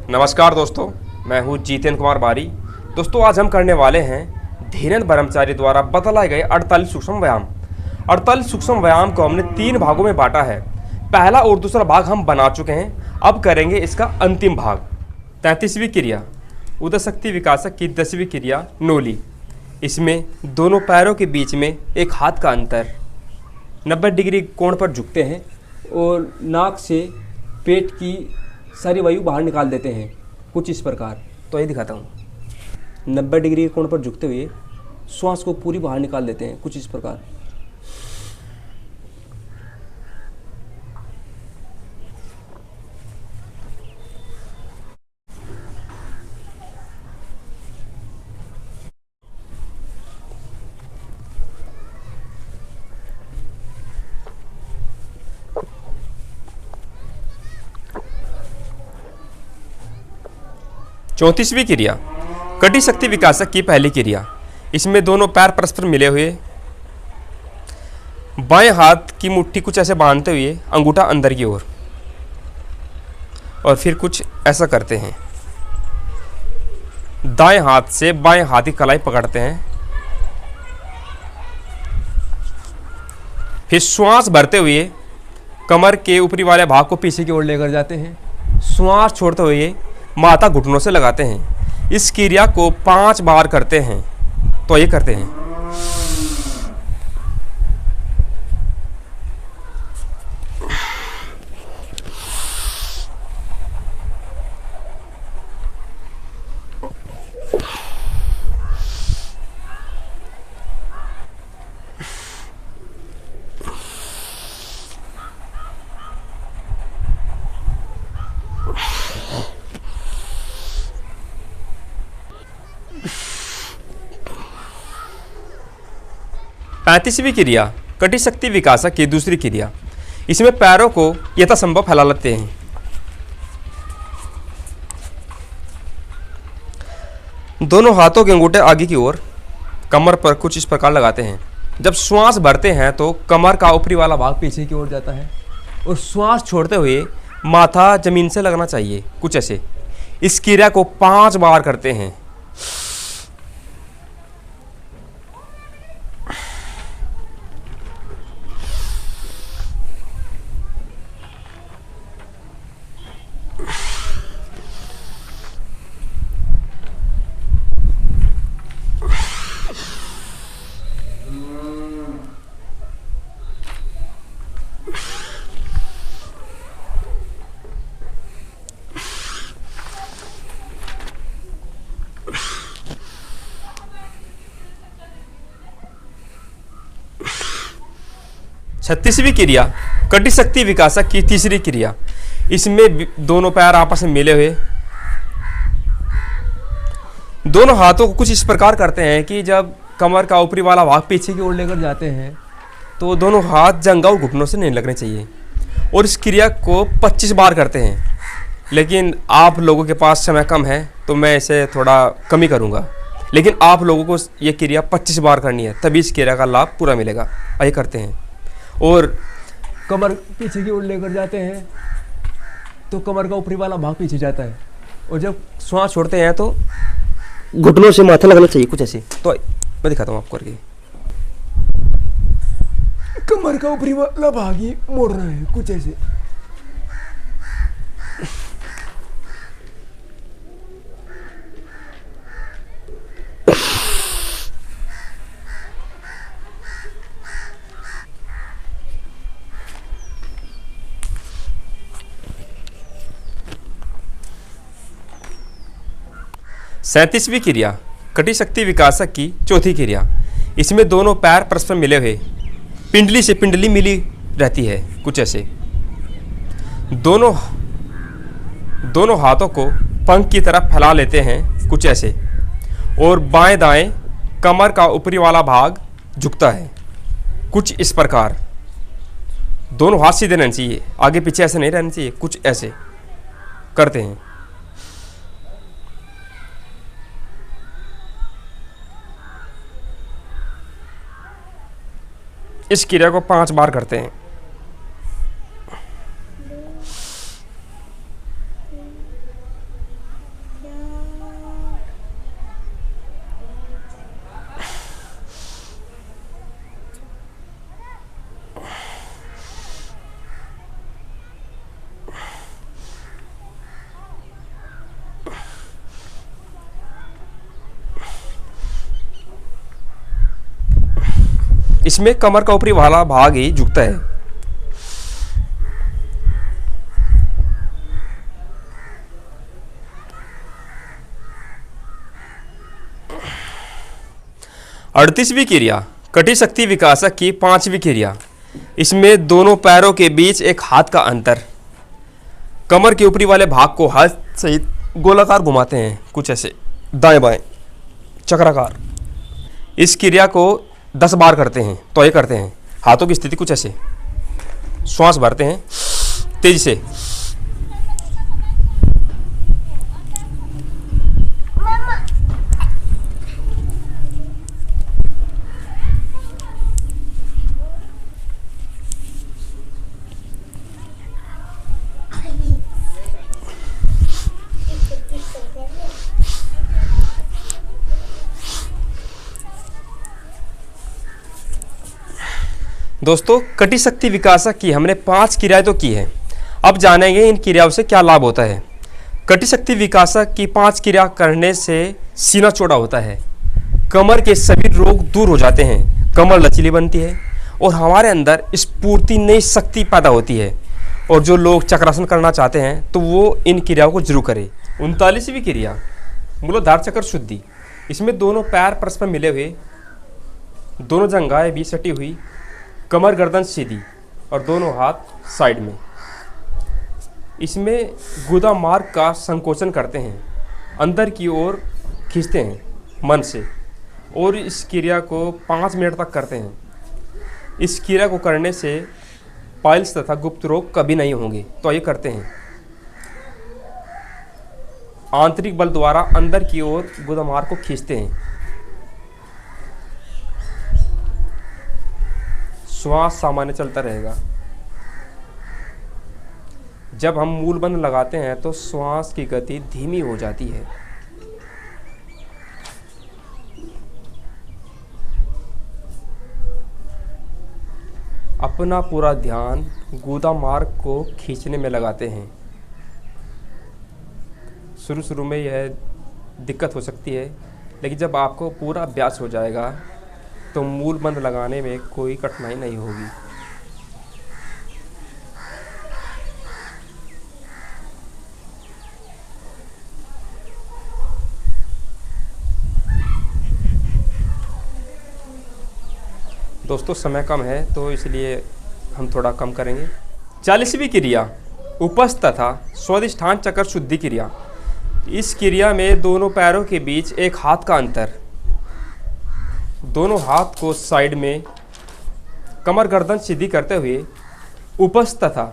नमस्कार दोस्तों, मैं हूं जितेंद्र कुमार बारी। दोस्तों, आज हम करने वाले हैं धीरेन्द्र ब्रह्मचारी द्वारा बतलाए गए 48 सूक्ष्म व्यायाम। 48 सूक्ष्म व्यायाम को हमने 3 भागों में बांटा है। पहला और दूसरा भाग हम बना चुके हैं, अब करेंगे इसका अंतिम भाग। 33वीं क्रिया उदर शक्ति विकासक की 10वीं क्रिया नोली। इसमें दोनों पैरों के बीच में एक हाथ का अंतर 90 डिग्री कोण पर झुकते हैं और नाक से पेट की सारी वायु बाहर निकाल देते हैं, कुछ इस प्रकार। तो ये दिखाता हूँ। 90 डिग्री के कोण पर झुकते हुए श्वास को पूरी बाहर निकाल देते हैं, कुछ इस प्रकार। चौंतीसवीं क्रिया कटी शक्ति विकासक की पहली क्रिया। इसमें दोनों पैर परस्पर मिले हुए बाएं हाथ की मुट्ठी कुछ ऐसे बांधते हुए अंगूठा अंदर की ओर और फिर कुछ ऐसा करते हैं। दाएं हाथ से बाएं हाथ की कलाई पकड़ते हैं। फिर श्वास भरते हुए कमर के ऊपरी वाले भाग को पीछे की ओर लेकर जाते हैं। श्वास छोड़ते हुए माथा घुटनों से लगाते हैं। इस क्रिया को 5 बार करते हैं। तो ये करते हैं। पैंतीसवीं क्रिया कटी शक्ति विकासक की दूसरी क्रिया। इसमें पैरों को यथासंभव फैला लेते हैं। दोनों हाथों के अंगूठे आगे की ओर कमर पर कुछ इस प्रकार लगाते हैं। जब श्वास भरते हैं तो कमर का ऊपरी वाला भाग पीछे की ओर जाता है और श्वास छोड़ते हुए माथा जमीन से लगना चाहिए, कुछ ऐसे। इस क्रिया को 5 बार करते हैं। छत्तीसवीं क्रिया कटी शक्ति विकासक की तीसरी क्रिया। इसमें दोनों पैर आपस में मिले हुए दोनों हाथों को कुछ इस प्रकार करते हैं कि जब कमर का ऊपरी वाला भाग पीछे की ओर लेकर जाते हैं तो दोनों हाथ जंघा और घुटनों से नहीं लगने चाहिए। और इस क्रिया को 25 बार करते हैं। लेकिन आप लोगों के पास समय कम है तो मैं इसे थोड़ा कम ही करूँगा। लेकिन आप लोगों को ये क्रिया 25 बार करनी है, तभी इस क्रिया का लाभ पूरा मिलेगा। आइए करते हैं। और कमर पीछे की ओर लेकर जाते हैं तो कमर का ऊपरी वाला भाग पीछे जाता है और जब श्वास छोड़ते हैं तो घुटनों से माथा लगना चाहिए, कुछ ऐसे। तो मैं दिखाता हूँ आपको करके। कमर का ऊपरी वाला भाग ही मोड़ना है, कुछ ऐसे। सैंतीसवीं क्रिया कटी शक्ति विकासक की चौथी क्रिया। इसमें दोनों पैर परस्पर मिले हुए पिंडली से पिंडली मिली रहती है, कुछ ऐसे। दोनों हाथों को पंख की तरफ फैला लेते हैं, कुछ ऐसे। और बाएं दाएं कमर का ऊपरी वाला भाग झुकता है, कुछ इस प्रकार। दोनों हाथ सीधे रहने चाहिए, आगे पीछे ऐसे नहीं रहने चाहिए, कुछ ऐसे करते हैं। इस क्रिया को 5 बार करते हैं। इसमें कमर का ऊपरी वाला भाग ही झुकता है। अड़तीसवीं क्रिया कटी शक्ति विकासक की पांचवी क्रिया। इसमें दोनों पैरों के बीच एक हाथ का अंतर। कमर के ऊपरी वाले भाग को हाथ सहित गोलाकार घुमाते हैं, कुछ ऐसे दाएं बाएं चक्राकार। इस क्रिया को 10 बार करते हैं तो ये करते हैं। हाथों की स्थिति कुछ ऐसे, श्वास भरते हैं तेजी से। दोस्तों, कटी शक्ति विकासक की हमने 5 क्रियाएं तो की है। अब जानेंगे इन क्रियाओं से क्या लाभ होता है। कटी शक्ति विकासक की 5 क्रिया करने से सीना चौड़ा होता है, कमर के सभी रोग दूर हो जाते हैं, कमर लचीली बनती है और हमारे अंदर स्फूर्ति नई शक्ति पैदा होती है। और जो लोग चक्रासन करना चाहते हैं तो वो इन क्रियाओं को जरूर करें। 39वीं क्रिया मूलाधार चक्र शुद्धि। इसमें दोनों पैर परस्पर मिले हुए, दोनों जंघाएं भी सटी हुई, कमर गर्दन सीधी और दोनों हाथ साइड में। इसमें गुदा मार्ग का संकोचन करते हैं, अंदर की ओर खींचते हैं मन से और इस क्रिया को 5 मिनट तक करते हैं। इस क्रिया को करने से पाइल्स तथा गुप्त रोग कभी नहीं होंगे। तो ये करते हैं। आंतरिक बल द्वारा अंदर की ओर गुदा मार्ग को खींचते हैं। श्वास सामान्य चलता रहेगा। जब हम मूलबंध लगाते हैं तो श्वास की गति धीमी हो जाती है। अपना पूरा ध्यान गुदा मार्ग को खींचने में लगाते हैं। शुरू में यह दिक्कत हो सकती है, लेकिन जब आपको पूरा अभ्यास हो जाएगा तो मूल बंद लगाने में कोई कठिनाई नहीं होगी। दोस्तों, समय कम है तो इसलिए हम थोड़ा कम करेंगे। 40वीं क्रिया उपस्थ तथा स्वादिष्ठान चक्र शुद्धि क्रिया। इस क्रिया में दोनों पैरों के बीच एक हाथ का अंतर, दोनों हाथ को साइड में, कमर गर्दन सीधी करते हुए उपस्थ तथा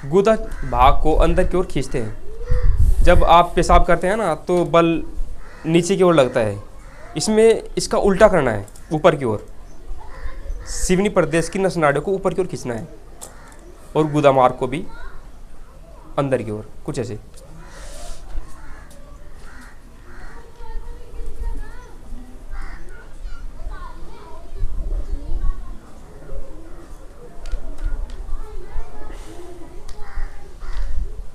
गुदा भाग को अंदर की ओर खींचते हैं। जब आप पेशाब करते हैं ना तो बल नीचे की ओर लगता है। इसमें इसका उल्टा करना है, ऊपर की ओर। सिवनी प्रदेश की नस नाड़ियों को ऊपर की ओर खींचना है और गुदा मार्ग को भी अंदर की ओर, कुछ ऐसे।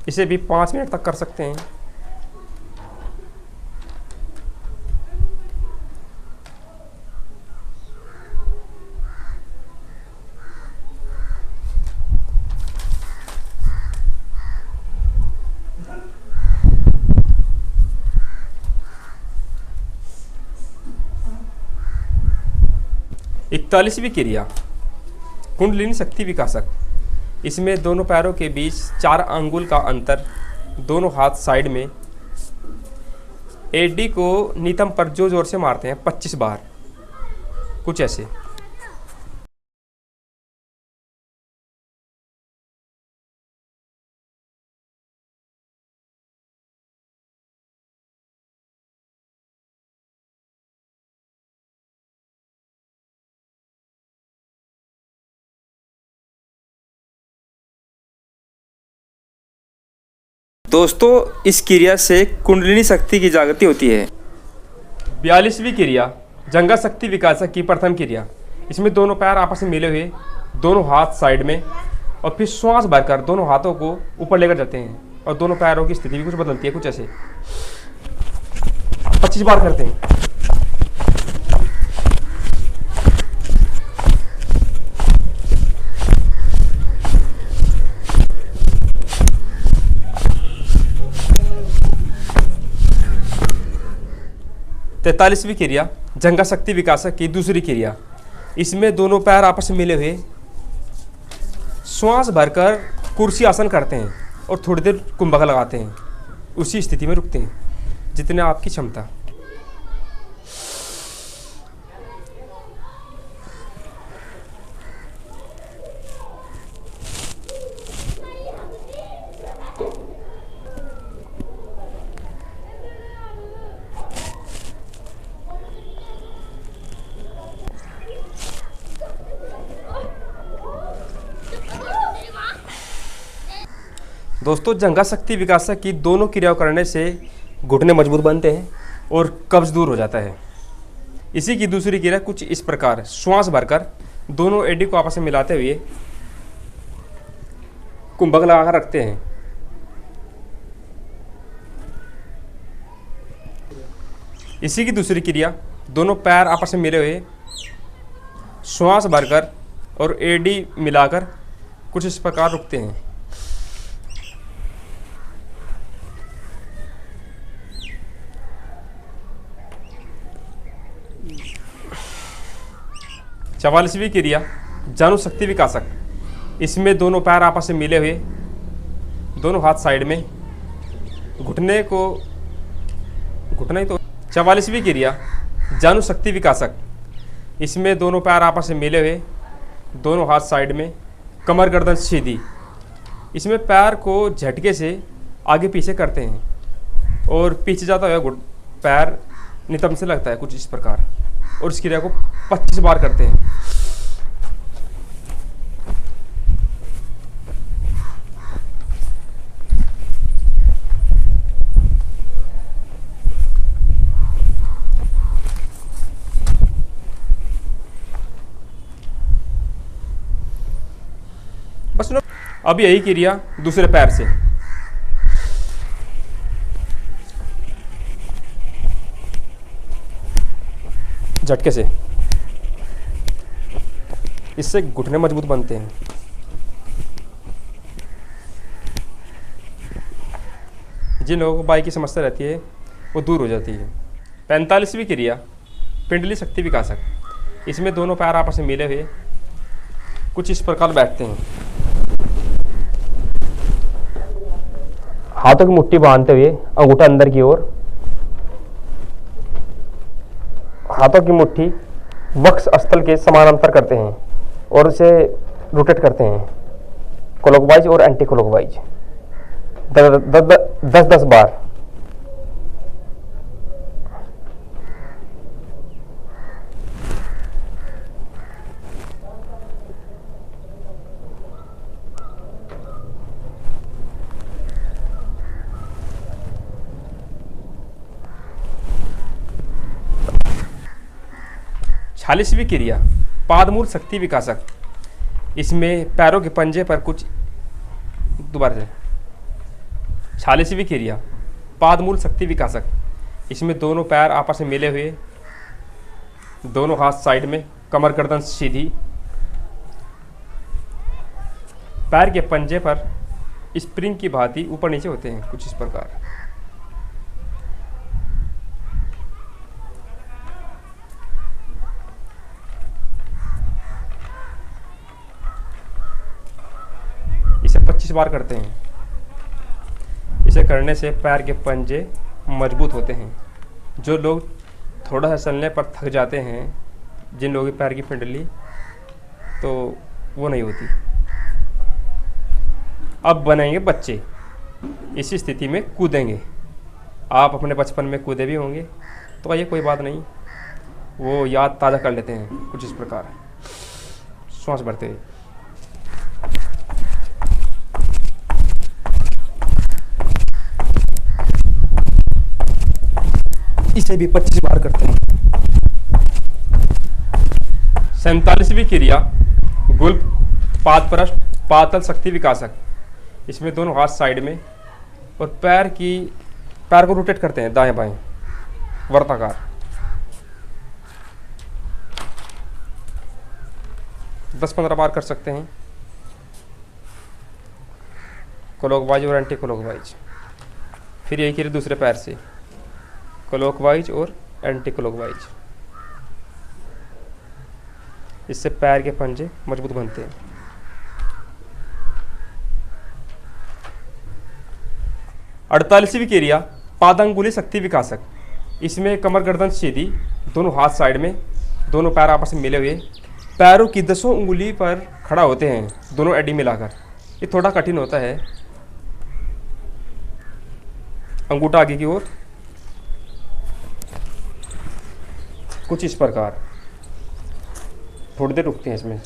इसे भी 5 मिनट तक कर सकते हैं। इकतालीसवीं क्रिया कुंडलिनी शक्ति विकासक। इसमें दोनों पैरों के बीच 4 अंगुल का अंतर, दोनों हाथ साइड में। एडी को नीतम पर जोर से मारते हैं 25 बार, कुछ ऐसे। दोस्तों, इस क्रिया से कुंडलिनी शक्ति की जागृति होती है। 42वीं क्रिया जंगा शक्ति विकासक की प्रथम क्रिया। इसमें दोनों पैर आपस में मिले हुए, दोनों हाथ साइड में और फिर श्वास भरकर दोनों हाथों को ऊपर लेकर जाते हैं और दोनों पैरों की स्थिति भी कुछ बदलती है, कुछ ऐसे। 25 बार करते हैं। 43वीं क्रिया जंघा शक्ति विकासक की दूसरी क्रिया। इसमें दोनों पैर आपस में मिले हुए श्वास भरकर कुर्सी आसन करते हैं और थोड़ी देर कुंभक लगाते हैं, उसी स्थिति में रुकते हैं जितने आपकी क्षमता। दोस्तों, जंघा शक्ति विकासक की दोनों क्रियाओं करने से घुटने मजबूत बनते हैं और कब्ज दूर हो जाता है। इसी की दूसरी क्रिया कुछ इस प्रकार, श्वास भरकर दोनों एडी को आपस में मिलाते हुए कुंभक लगाकर रखते हैं। इसी की दूसरी क्रिया, दोनों पैर आपस में मिले हुए श्वास भरकर और एडी मिलाकर कुछ इस प्रकार रुकते हैं। चवालीसवीं क्रिया जानु शक्ति विकासक। इसमें दोनों पैर आपस में मिले हुए, दोनों हाथ साइड में, घुटने तो 44वीं क्रिया जानु शक्ति विकासक। इसमें दोनों पैर आपस में मिले हुए, दोनों हाथ साइड में, कमर गर्दन सीधी। इसमें पैर को झटके से आगे पीछे करते हैं और पीछे जाता हुआ पैर नितंब से लगता है कुछ इस प्रकार, और इस क्रिया को 25 बार करते हैं। बस अब यही क्रिया दूसरे पैर से। झटके से, इससे घुटने मजबूत बनते हैं। जिन लोगों को बाई की समस्या रहती है वो दूर हो जाती है। 45वीं क्रिया पिंडली शक्ति विकासक। इसमें दोनों पैर आपस में मिले हुए कुछ इस प्रकार बैठते हैं, हाथों की मुट्ठी बांधते हुए अंगूठा अंदर की ओर, हाथों की मुट्ठी वक्ष स्थल के समानांतर करते हैं और उसे रोटेट करते हैं क्लॉकवाइज और एंटी क्लॉकवाइज 10-10 बार। चालीसवीं क्रिया पादमूल शक्ति विकासक। इसमें पैरों के पंजे पर कुछ, दोबारा से, 46वीं क्रिया पादमूल शक्ति विकासक। इसमें दोनों पैर आपस में मिले हुए, दोनों हाथ साइड में, कमर गर्दन सीधी, पैर के पंजे पर स्प्रिंग की भांति ऊपर नीचे होते हैं कुछ इस प्रकार। इसे 25 बार करते हैं। इसे करने से पैर के पंजे मजबूत होते हैं। जो लोग थोड़ा सा चलने पर थक जाते हैं, जिन लोगों की पैर की पिंडली, तो वो नहीं होती। अब बनेंगे बच्चे, इसी स्थिति में कूदेंगे। आप अपने बचपन में कूदे भी होंगे, तो ये कोई बात नहीं, वो याद ताज़ा कर लेते हैं कुछ इस प्रकार, श्वास भरते हुए। इसे भी 25 बार करते हैं। 47वीं क्रिया गुल्फ पादपृष्ठ पातल शक्ति विकासक। इसमें दोनों हाथ साइड में और पैर को रोटेट करते हैं दाएं बाएं वर्ताकार। दस 15 बार कर सकते हैं, क्लॉकवाइज और एंटी क्लॉकवाइज। फिर यही क्रिया दूसरे पैर से, क्लॉकवाइज और एंटी क्लॉकवाइज। इससे पैर के पंजे मजबूत बनते हैं। अड़तालीसवीं क्रिया पादांगुली शक्ति विकासक। इसमें कमर गर्दन सीधी, दोनों हाथ साइड में, दोनों पैर आपस में मिले हुए, पैरों की 10 उंगली पर खड़ा होते हैं, दोनों एडी मिलाकर। ये थोड़ा कठिन होता है। अंगूठा आगे की ओर, कुछ इस प्रकार। थोड़ी देर रुकते हैं इसमें।